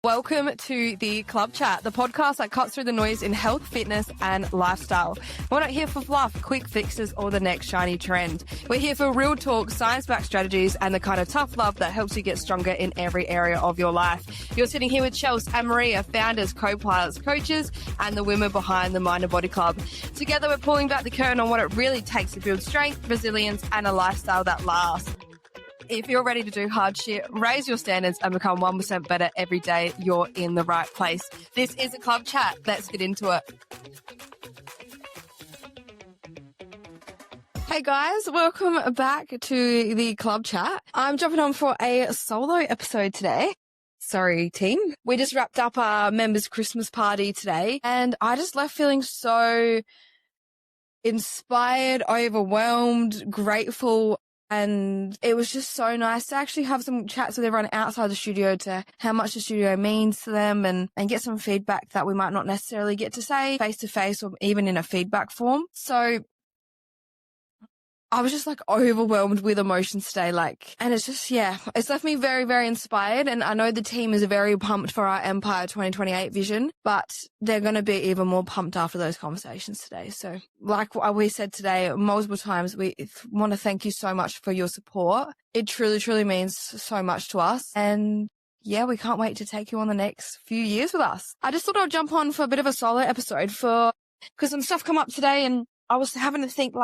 Welcome to the Club Chat, the podcast that cuts through the noise in health, fitness, and lifestyle. We're not here for fluff, quick fixes, or the next shiny trend. We're here for real talk, science-backed strategies, and the kind of tough love that helps you get stronger in every area of your life. You're sitting here with Chelsea and Maria, founders, co-pilots, coaches, and the women behind the Mind and Body Club. Together, we're pulling back the curtain on what it really takes to build strength, resilience, and a lifestyle that lasts. If you're ready to do hard shit, raise your standards and become 1% better every day, you're in the right place. This is a Club Chat. Let's get into it. Hey guys, welcome back to the Club Chat. I'm jumping on for a solo episode today. Sorry, team. We just wrapped up our members' Christmas party today, and I just left feeling so inspired, overwhelmed, grateful. And it was just so nice to actually have some chats with everyone outside the studio to how much the studio means to them and get some feedback that we might not necessarily get to say face to face or even in a feedback form. So I was just like overwhelmed with emotions today, and it's just, it's left me very, very inspired. And I know the team is very pumped for our Empire 2028 vision, but they're going to be even more pumped after those conversations today. So like we said today multiple times, we want to thank you so much for your support. It truly, truly means so much to us. And yeah, we can't wait to take you on the next few years with us. I just thought I'd jump on for a bit of a solo episode because some stuff come up today and I was having to think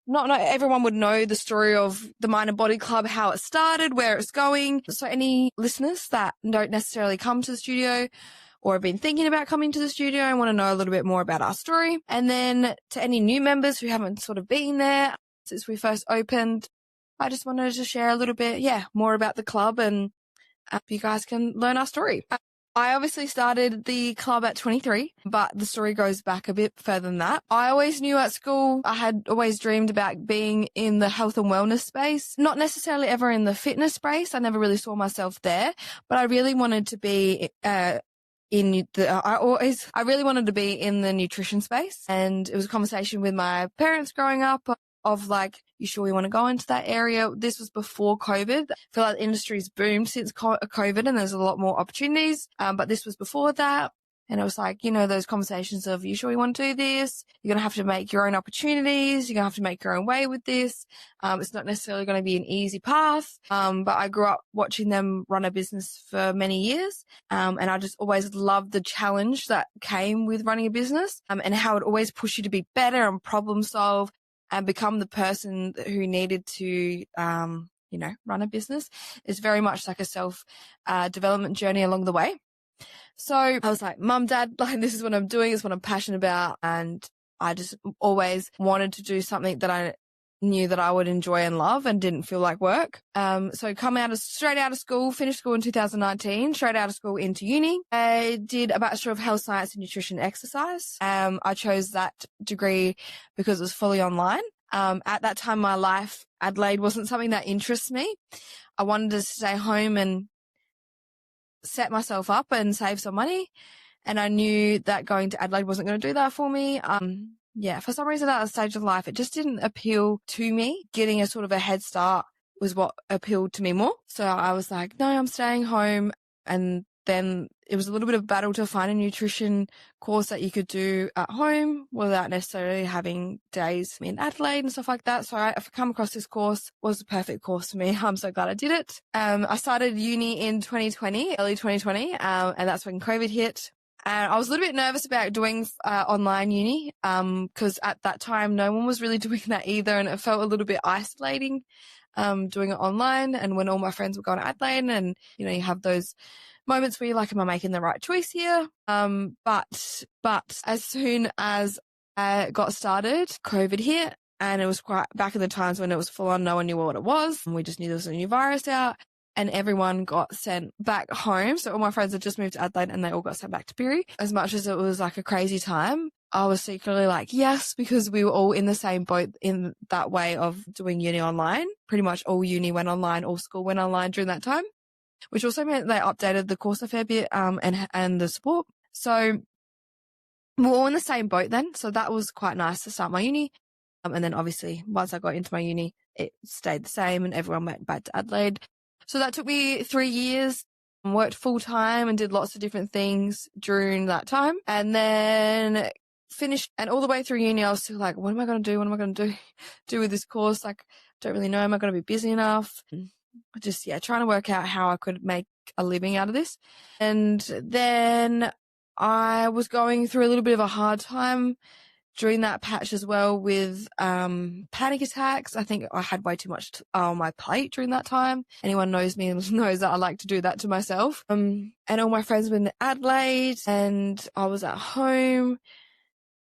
not everyone would know the story of the Mind and Body Club, how it started, where it's going. So any listeners that don't necessarily come to the studio or have been thinking about coming to the studio and want to know a little bit more about our story. And then to any new members who haven't sort of been there since we first opened, I just wanted to share a little bit, more about the club and you guys can learn our story. I obviously started the club at 23, but the story goes back a bit further than that. I always knew at school, I had always dreamed about being in the health and wellness space, not necessarily ever in the fitness space. I never really saw myself there, but I really wanted to be I really wanted to be in the nutrition space. And it was a conversation with my parents growing up of you sure you want to go into that area? This was before COVID. I feel like the industry's boomed since COVID and there's a lot more opportunities. But this was before that. And it was those conversations of, you sure you want to do this? You're going to have to make your own opportunities. You're going to have to make your own way with this. It's not necessarily going to be an easy path. But I grew up watching them run a business for many years. And I just always loved the challenge that came with running a business, and how it always pushed you to be better and problem solve and become the person who needed to, run a business. Is very much like a self-development journey along the way. So I was like, Mum, Dad, this is what I'm doing. It's what I'm passionate about. And I just always wanted to do something that I knew that I would enjoy and love and didn't feel like work. So straight out of school, finished school in 2019, straight out of school into uni. I did a Bachelor of Health Science in Nutrition and Exercise. I chose that degree because it was fully online. At that time in my life, Adelaide wasn't something that interests me. I wanted to stay home and set myself up and save some money. And I knew that going to Adelaide wasn't going to do that for me. For some reason at that stage of life, it just didn't appeal to me. Getting a sort of a head start was what appealed to me more. So I was like, no, I'm staying home. And then it was a little bit of a battle to find a nutrition course that you could do at home without necessarily having days in Adelaide and stuff like that. So I've come across this course. It was the perfect course for me. I'm so glad I did it. I started uni in 2020, early 2020, and that's when COVID hit. And I was a little bit nervous about doing online uni because at that time, no one was really doing that either. And it felt a little bit isolating doing it online. And when all my friends were going to Adelaide and, you have those moments where you're like, am I making the right choice here? But as soon as I got started, COVID hit. And it was quite back in the times when it was full on, no one knew what it was. And we just knew there was a new virus out. And everyone got sent back home. So all my friends had just moved to Adelaide and they all got sent back to Piri. As much as it was like a crazy time, I was secretly like, yes, because we were all in the same boat in that way of doing uni online. Pretty much all uni went online, all school went online during that time, which also meant they updated the course a fair bit and the support. So we're all in the same boat then. So that was quite nice to start my uni. And then obviously once I got into my uni, it stayed the same and everyone went back to Adelaide. So that took me 3 years worked full time and did lots of different things during that time. And then finished, and all the way through uni, I was still like, what am I going to do? What am I going to do with this course? Like, don't really know. Am I going to be busy enough? Just, trying to work out how I could make a living out of this. And then I was going through a little bit of a hard time during that patch as well with panic attacks. I think I had way too much on my plate during that time. Anyone knows me knows that I like to do that to myself. And all my friends were in Adelaide and I was at home.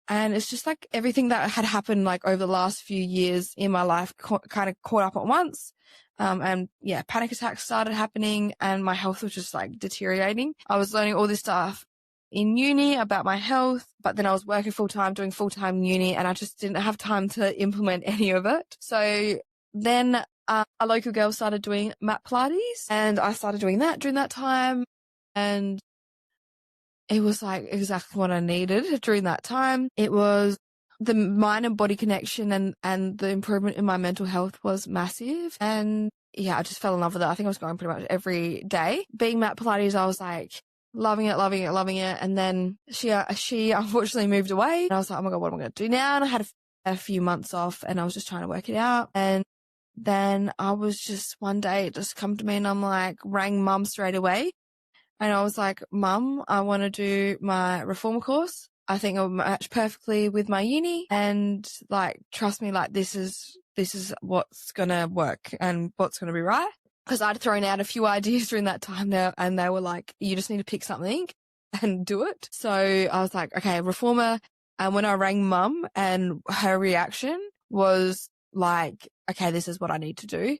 And it's just like everything that had happened like over the last few years in my life kind of caught up at once. Panic attacks started happening and my health was just like deteriorating. I was learning all this stuff in uni about my health, but then I was working full time, doing full time uni, and I just didn't have time to implement any of it. So then a local girl started doing mat Pilates and I started doing that during that time. And it was like exactly what I needed during that time. It was the mind and body connection and the improvement in my mental health was massive. And I just fell in love with it. I think I was going pretty much every day. Being mat Pilates, I was like loving it. And then she unfortunately moved away. And I was like, oh my God, what am I going to do now? And I had a few months off and I was just trying to work it out. And then I was just one day it just come to me and I'm like, rang mum straight away. And I was like, Mum, I want to do my reformer course. I think it'll match perfectly with my uni. And like, trust me, like this is what's going to work and what's going to be right. Because I'd thrown out a few ideas during that time there and they were like, you just need to pick something and do it. So I was like, okay, reformer. And when I rang Mum and her reaction was like, okay, this is what I need to do.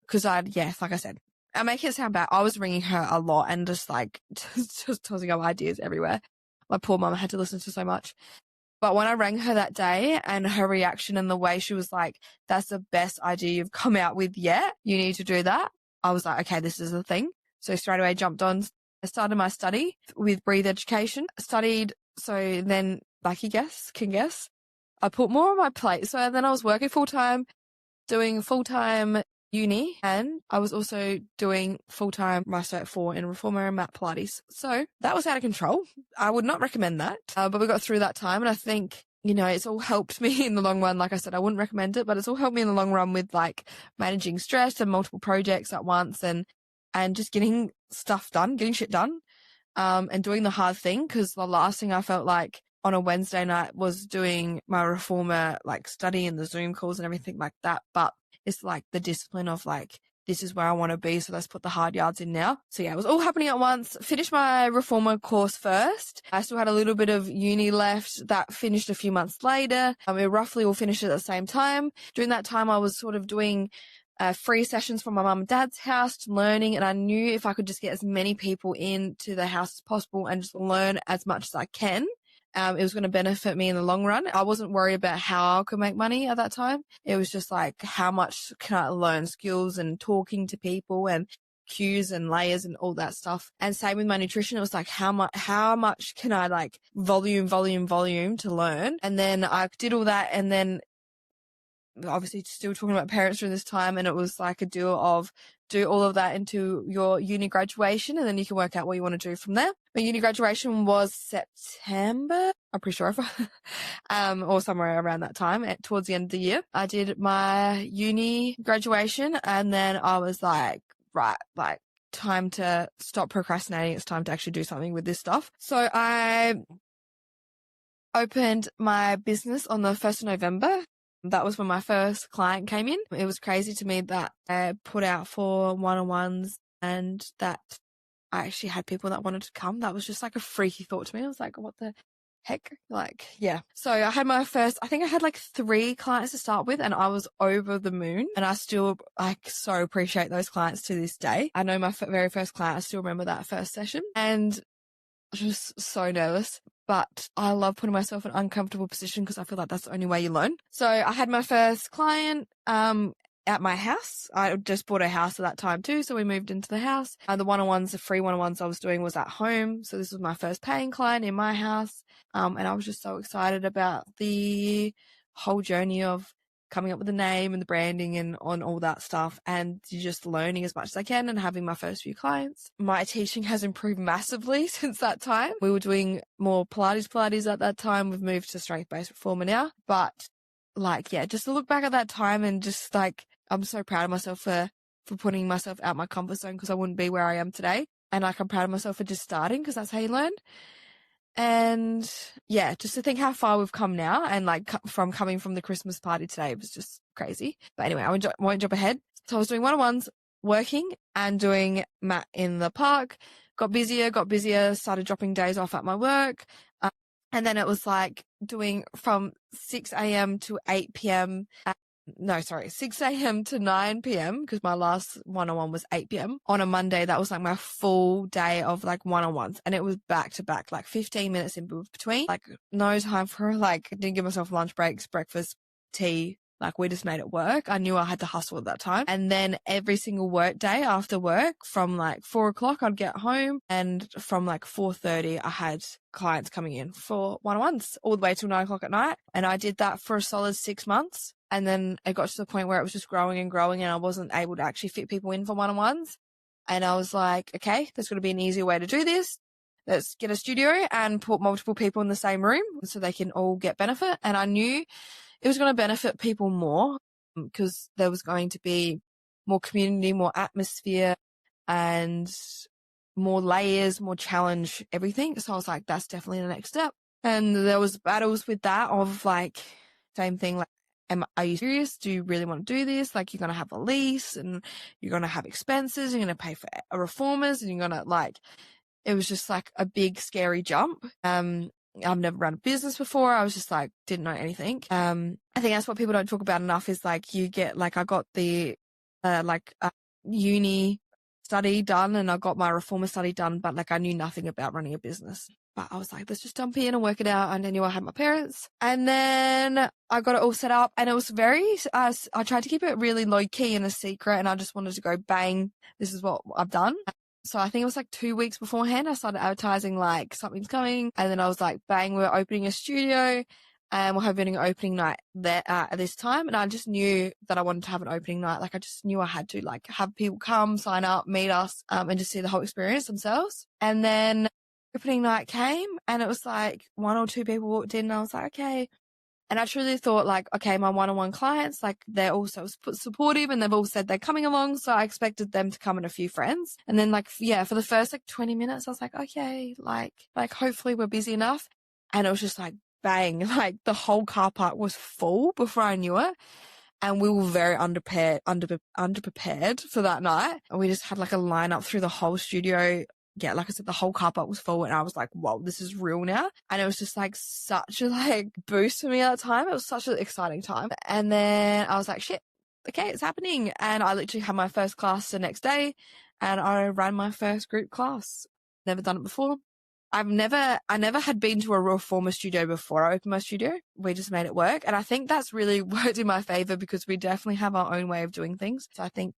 Because like I said, I make it sound bad. I was ringing her a lot and just like just tossing up ideas everywhere. My poor mum had to listen to so much. But when I rang her that day and her reaction and the way she was like, that's the best idea you've come out with yet. You need to do that. I was like, okay, this is the thing. So straight away jumped on. I started my study with Breathe Education. Studied. So then, like you can guess, I put more on my plate. So then I was working full time, doing full time uni, and I was also doing full-time my Cert 4 in reformer and mat Pilates. So that was out of control. I would not recommend that, but we got through that time, and I think, it's all helped me in the long run. Like I said, I wouldn't recommend it, but it's all helped me in the long run with like managing stress and multiple projects at once and just getting shit done, and doing the hard thing. Cause the last thing I felt like on a Wednesday night was doing my reformer, like study and the Zoom calls and everything like that. But it's like the discipline of like, this is where I want to be. So let's put the hard yards in now. So it was all happening at once. Finished my reformer course first. I still had a little bit of uni left that finished a few months later. We roughly all finished at the same time. During that time, I was sort of doing free sessions from my mum and dad's house, learning. And I knew if I could just get as many people into the house as possible and just learn as much as I can, it was going to benefit me in the long run. I wasn't worried about how I could make money at that time. It was just like, how much can I learn skills and talking to people and cues and layers and all that stuff. And same with my nutrition. It was like, how much can I like volume to learn? And then I did all that. And then obviously still talking about parents during this time. And it was like a deal of do all of that into your uni graduation and then you can work out what you want to do from there. My uni graduation was September, I'm pretty sure, or somewhere around that time towards the end of the year. I did my uni graduation and then I was like, right, like time to stop procrastinating. It's time to actually do something with this stuff. So I opened my business on the 1st of November. That was when my first client came in. It was crazy to me that I put out for one-on-ones and that I actually had people that wanted to come. That was just like a freaky thought to me. I was like, what the heck? Like, yeah. So I had I think I had like 3 clients to start with and I was over the moon and I still like so appreciate those clients to this day. I know my very first client, I still remember that first session and I was just so nervous. But I love putting myself in an uncomfortable position because I feel like that's the only way you learn. So I had my first client at my house. I just bought a house at that time too, so we moved into the house. The free one-on-ones I was doing was at home. So this was my first paying client in my house. And I was just so excited about the whole journey of coming up with the name and the branding and on all that stuff, and just learning as much as I can and having my first few clients. My teaching has improved massively since that time. We were doing more Pilates at that time. We've moved to strength-based reformer now. But just to look back at that time and just I'm so proud of myself for putting myself out my comfort zone, because I wouldn't be where I am today. And I'm proud of myself for just starting, because that's how you learn. And yeah, just to think how far we've come now, and from coming from the Christmas party today was just crazy. But anyway, I won't jump ahead. So I was doing one-on-ones, working and doing mat in the park. Got busier, started dropping days off at my work. And then it was doing from 6 a.m. to 8 p.m. 6 a.m. to 9 p.m. because my last one-on-one was 8 p.m. on a Monday. That was my full day of one-on-ones, and it was back to back, 15 minutes in between, no time for didn't give myself lunch breaks, breakfast, tea. We just made it work. I knew I had to hustle at that time. And then every single work day after work from 4 o'clock, I'd get home, and from 4:30, I had clients coming in for one-on-ones all the way till 9 o'clock at night. And I did that for a solid 6 months. And then it got to the point where it was just growing and growing, and I wasn't able to actually fit people in for one-on-ones. And I was like, okay, there's got to be an easier way to do this. Let's get a studio and put multiple people in the same room so they can all get benefit. And I knew it was going to benefit people more because there was going to be more community, more atmosphere, and more layers, more challenge, everything. So I was like, that's definitely the next step. And there was battles with that of same thing, are you serious? Do you really want to do this? You're going to have a lease, and you're going to have expenses, you're going to pay for reformers, and you're going to it was just a big scary jump. I've never run a business before. I was just didn't know anything. I think that's what people don't talk about enough is you get I got the uni study done, and I got my reformer study done, but I knew nothing about running a business. But I was let's just jump in and work it out. And I knew I had my parents. And then I got it all set up, and it was very, I tried to keep it really low key and a secret, and I just wanted to go bang, this is what I've done. So I think it was 2 weeks beforehand, I started advertising something's coming. And then I was bang, we're opening a studio, and we're having an opening night there at this time. And I just knew that I wanted to have an opening night. I just knew I had to have people come, sign up, meet us, and just see the whole experience themselves. And then opening night came, and it was one or two people walked in, and I was okay. And I truly thought okay, my one-on-one clients, they're also supportive, and they've all said they're coming along. So I expected them to come and a few friends. And then for the first 20 minutes, I was okay, hopefully we're busy enough. And it was just bang, the whole car park was full before I knew it. And we were very underprepared for that night. And we just had a lineup through the whole studio. Yeah, like I said, the whole car park was full, and I was whoa, this is real now. And it was just such a boost for me at the time. It was such an exciting time. And then I was shit, okay, it's happening. And I literally had my first class the next day, and I ran my first group class. Never done it before. I never had been to a reformer studio before I opened my studio. We just made it work. And I think that's really worked in my favor, because we definitely have our own way of doing things. So I think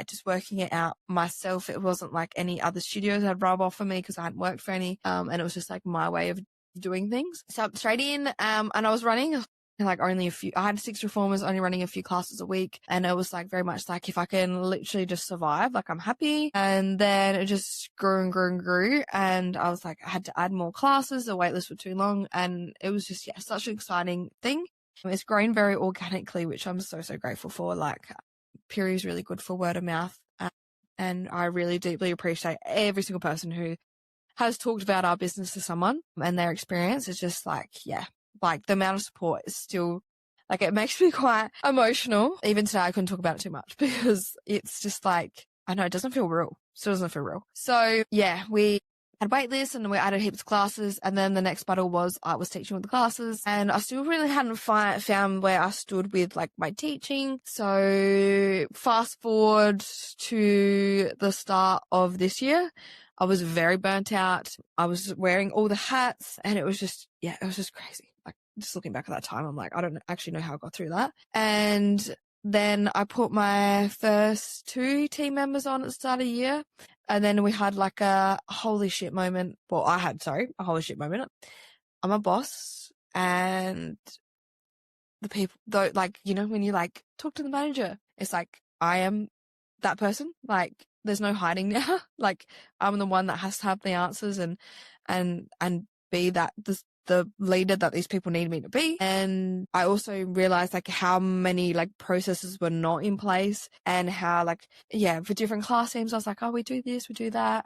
just working it out myself, it wasn't any other studios had rub off for me, because I hadn't worked for any. And it was just my way of doing things. So straight in, and I was running only a few, I had 6 reformers, only running a few classes a week. And it was very much if I can literally just survive, I'm happy. And then it just grew and grew and grew. And I was I had to add more classes. The wait list was too long. And it was just, such an exciting thing. It's grown very organically, which I'm so, so grateful for. Piri is really good for word of mouth. And I really deeply appreciate every single person who has talked about our business to someone, and their experience is just the amount of support is still, it makes me quite emotional. Even today, I couldn't talk about it too much, because it's just I know it doesn't feel real. Still doesn't feel real. So yeah, we had wait lists, and we added heaps of classes. And then the next battle was I was teaching with the classes, and I still really hadn't found where I stood with my teaching. So fast forward to the start of this year, I was very burnt out. I was wearing all the hats, and it was just crazy. Just looking back at that time, I'm I don't actually know how I got through that. And then I put my first 2 team members on at the start of the year. And then we had a holy shit moment. Well, I had, a holy shit moment. I'm a boss, and the people, though, like, you know, when you like talk to the manager, it's like, I am that person. Like, there's no hiding now. Like, I'm the one that has to have the answers and be that the leader that these people need me to be. And I also realized like how many like processes were not in place, and how like, yeah, for different class teams, I was like, oh, we do this, we do that.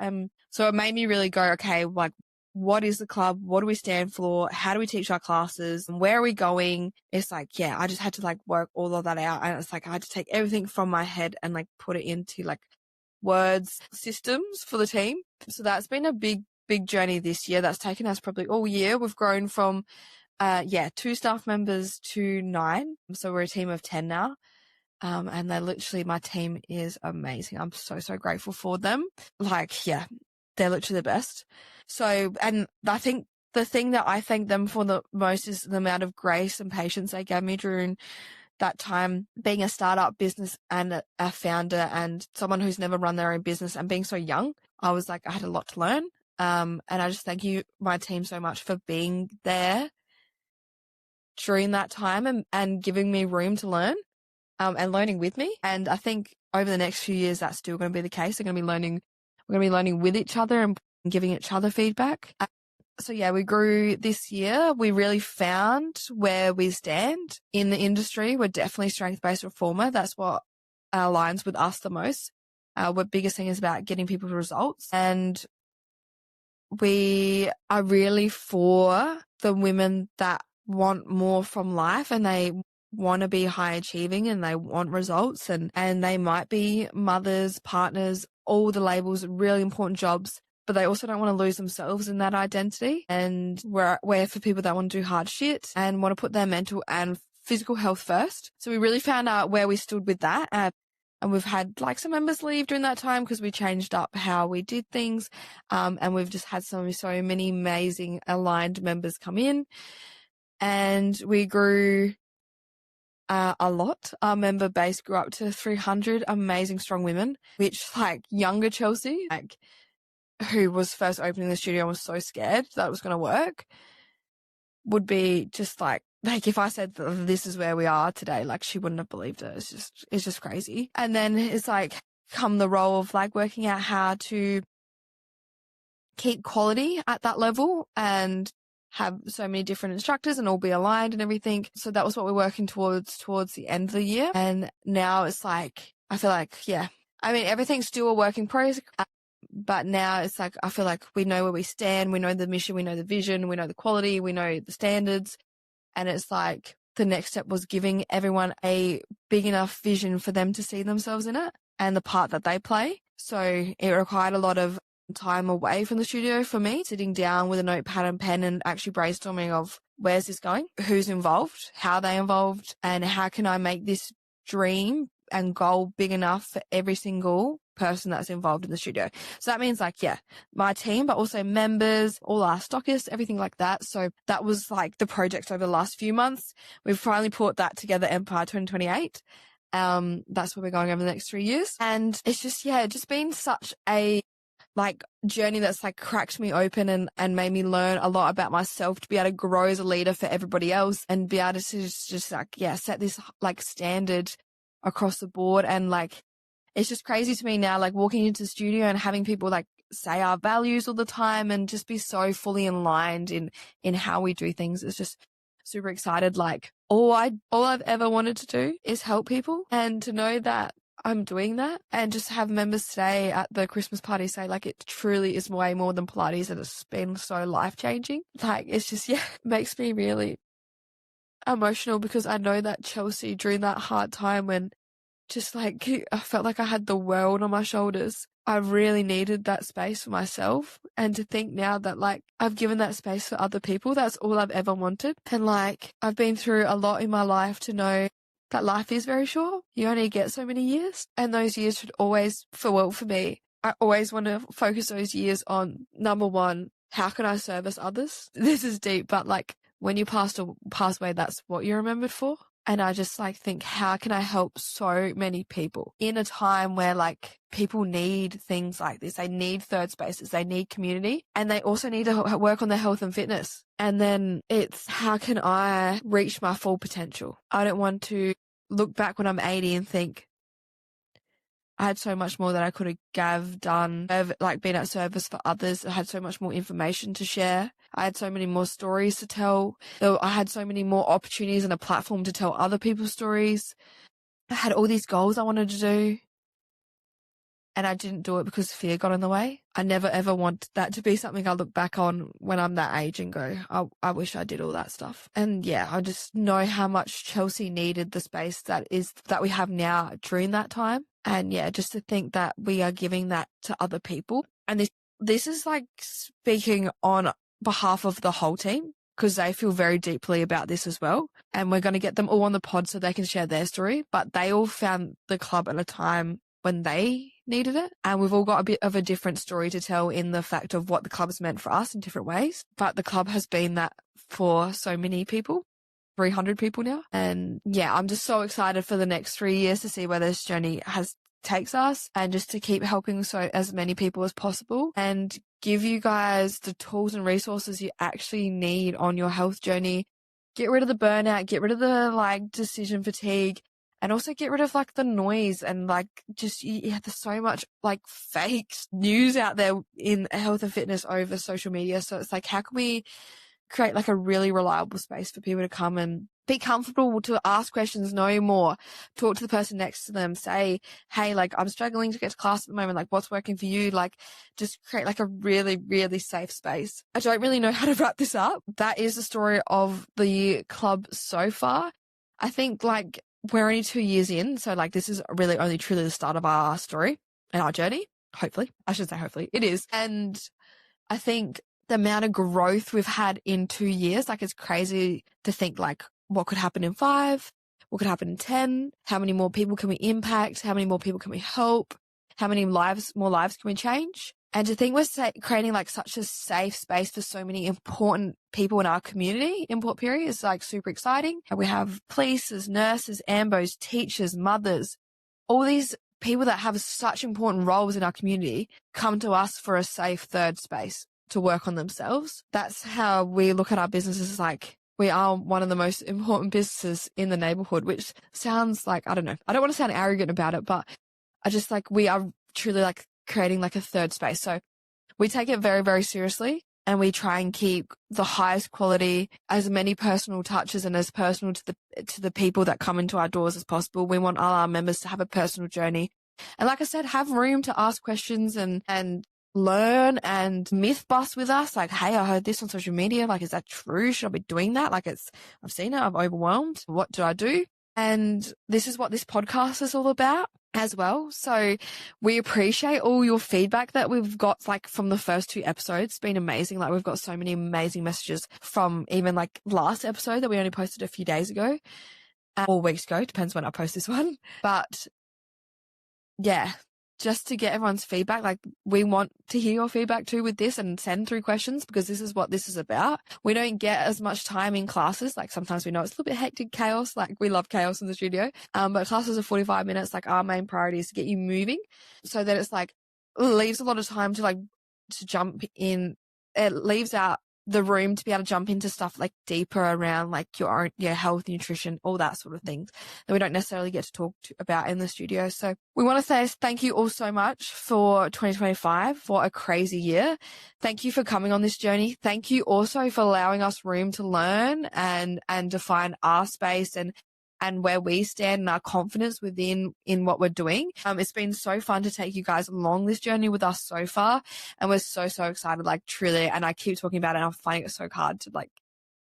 So it made me really go, okay, like, what is the club? What do we stand for? How do we teach our classes? And where are we going? It's like, yeah, I just had to like work all of that out. And it's like, I had to take everything from my head and like put it into like words, systems for the team. So that's been a big journey this year. That's taken us probably all year. We've grown from, 2 staff members to 9. So we're a team of 10 now. And my team is amazing. I'm so grateful for them. Like, yeah, they're literally the best. So, and I think the thing that I thank them for the most is the amount of grace and patience they gave me during that time, being a startup business and a founder and someone who's never run their own business and being so young. I was like, I had a lot to learn. And I just thank my team so much for being there during that time and giving me room to learn, and learning with me. And I think over the next few years, that's still going to be the case. We're going to be learning with each other and giving each other feedback. So yeah, we grew this year. We really found where we stand in the industry. We're definitely strength-based reformer. That's what aligns with us the most. Our biggest thing is about getting people results, and we are really for the women that want more from life and they want to be high achieving and they want results, and they might be mothers, partners, all the labels, really important jobs, but they also don't want to lose themselves in that identity. And we're for people that want to do hard shit and want to put their mental and physical health first. So we really found out where we stood with that. And we've had like some members leave during that time because we changed up how we did things. And we've just had so many amazing aligned members come in, and we grew a lot. Our member base grew up to 300 amazing, strong women, which like younger Chelsea, like who was first opening the studio and was so scared that it was going to work, would be just like if I said this is where we are today, like she wouldn't have believed it. It's just crazy. And then it's like come the role of like working out how to keep quality at that level and have so many different instructors and all be aligned and everything. So that was what we're working towards the end of the year. And now it's like, I feel like, yeah, I mean, everything's still a work in progress, but now it's like, I feel like we know where we stand. We know the mission, we know the vision, we know the quality, we know the standards. And it's like the next step was giving everyone a big enough vision for them to see themselves in it and the part that they play. So it required a lot of time away from the studio for me, sitting down with a notepad and pen and actually brainstorming of where's this going, who's involved, how they involved, and how can I make this dream and goal big enough for every single person that's involved in the studio. So that means like, yeah, my team, but also members, all our stockists, everything like that. So that was like the project over the last few months. We've finally put that together, Empire 2028. That's where we're going over the next 3 years. And it's just, yeah, just been such a like journey that's like cracked me open and made me learn a lot about myself to be able to grow as a leader for everybody else and be able to just like, yeah, set this like standard across the board. And like, it's just crazy to me now, like walking into the studio and having people like say our values all the time and just be so fully aligned in how we do things. It's just super excited. Like all I've ever wanted to do is help people, and to know that I'm doing that and just have members today at the Christmas party say like it truly is way more than Pilates and it's been so life-changing. Like it's just, yeah, makes me really emotional because I know that Chelsea during that hard time when just like I felt like I had the world on my shoulders, I really needed that space for myself. And to think now that like I've given that space for other people, that's all I've ever wanted. And like I've been through a lot in my life to know that life is very short. You only get so many years, and those years should always, for me, I always want to focus those years on, number one, how can I service others? This is deep, but like when you pass away, that's what you're remembered for. And I just like think, how can I help so many people in a time where like people need things like this? They need third spaces, they need community, and they also need to work on their health and fitness. And then it's, how can I reach my full potential? I don't want to look back when I'm 80 and think, I had so much more that I could have done, like been at service for others. I had so much more information to share. I had so many more stories to tell. I had so many more opportunities and a platform to tell other people's stories. I had all these goals I wanted to do, and I didn't do it because fear got in the way. I never ever want that to be something I look back on when I'm that age and go, I wish I did all that stuff. And yeah, I just know how much Chelsea needed the space that we have now during that time. And yeah, just to think that we are giving that to other people. And this is like speaking on behalf of the whole team, because they feel very deeply about this as well. And we're going to get them all on the pod so they can share their story. But they all found the club at a time when they needed it. And we've all got a bit of a different story to tell in the fact of what the club has meant for us in different ways. But the club has been that for so many people. 300 people now. And yeah, I'm just so excited for the next 3 years to see where this journey takes us, and just to keep helping as many people as possible and give you guys the tools and resources you actually need on your health journey. Get rid of the burnout, get rid of the like decision fatigue, and also get rid of like the noise and like just, there's so much like fake news out there in health and fitness over social media. So it's like, how can we create like a really reliable space for people to come and be comfortable to ask questions, know more, talk to the person next to them, say, hey, like I'm struggling to get to class at the moment, like what's working for you? Like just create like a really, really safe space. I don't really know how to wrap this up. That is the story of the club so far. I think like we're only 2 years in, so like this is really only truly the start of our story and our journey. Hopefully. I should say hopefully. It is. And I think the amount of growth we've had in 2 years, like it's crazy to think like what could happen in 5, what could happen in 10, how many more people can we impact, how many more people can we help, how many more lives can we change? And to think we're creating like such a safe space for so many important people in our community in Port Pirie is like super exciting. We have police, nurses, ambos, teachers, mothers, all these people that have such important roles in our community come to us for a safe third space to work on themselves. That's how we look at our businesses. Like we are one of the most important businesses in the neighborhood, which sounds like, I don't know, I don't want to sound arrogant about it, but I just like, we are truly like creating like a third space. So we take it very, very seriously, and we try and keep the highest quality, as many personal touches and as personal to the people that come into our doors as possible. We want all our members to have a personal journey. And like I said, have room to ask questions and learn and myth bust with us. Like, hey, I heard this on social media. Like, is that true? Should I be doing that? Like I've seen it. I'm overwhelmed. What do I do? And this is what this podcast is all about as well. So we appreciate all your feedback that we've got like from the first 2 episodes. It's been amazing. Like we've got so many amazing messages from even like last episode that we only posted a few days ago or weeks ago. Depends when I post this one. But yeah, just to get everyone's feedback. Like we want to hear your feedback too with this, and send through questions, because this is what this is about. We don't get as much time in classes. Like sometimes we know it's a little bit hectic chaos. Like we love chaos in the studio. But classes are 45 minutes. Like our main priority is to get you moving, so that it's like leaves a lot of time to jump in. It leaves out the room to be able to jump into stuff like deeper around like your health, nutrition, all that sort of things that we don't necessarily get to talk about in the studio. So we want to say thank you all so much for 2025, for a crazy year. Thank you for coming on this journey. Thank you also for allowing us room to learn and define our space and where we stand and our confidence in what we're doing. It's been so fun to take you guys along this journey with us so far. And we're so, so excited, like truly. And I keep talking about it and I'm finding it so hard to like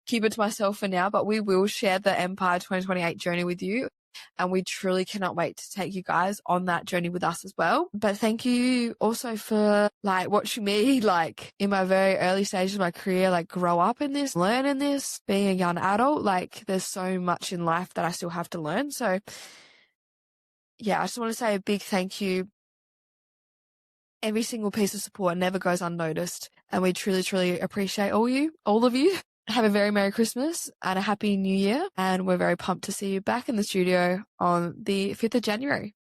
keep it to myself for now, but we will share the Empire 2028 journey with you. And we truly cannot wait to take you guys on that journey with us as well. But thank you also for like watching me like in my very early stages of my career, like grow up in this, learn in this, being a young adult. Like there's so much in life that I still have to learn. So yeah, I just want to say a big thank you. Every single piece of support never goes unnoticed. And we truly, truly appreciate all of you. have a very Merry Christmas and a Happy New Year. And we're very pumped to see you back in the studio on the 5th of January.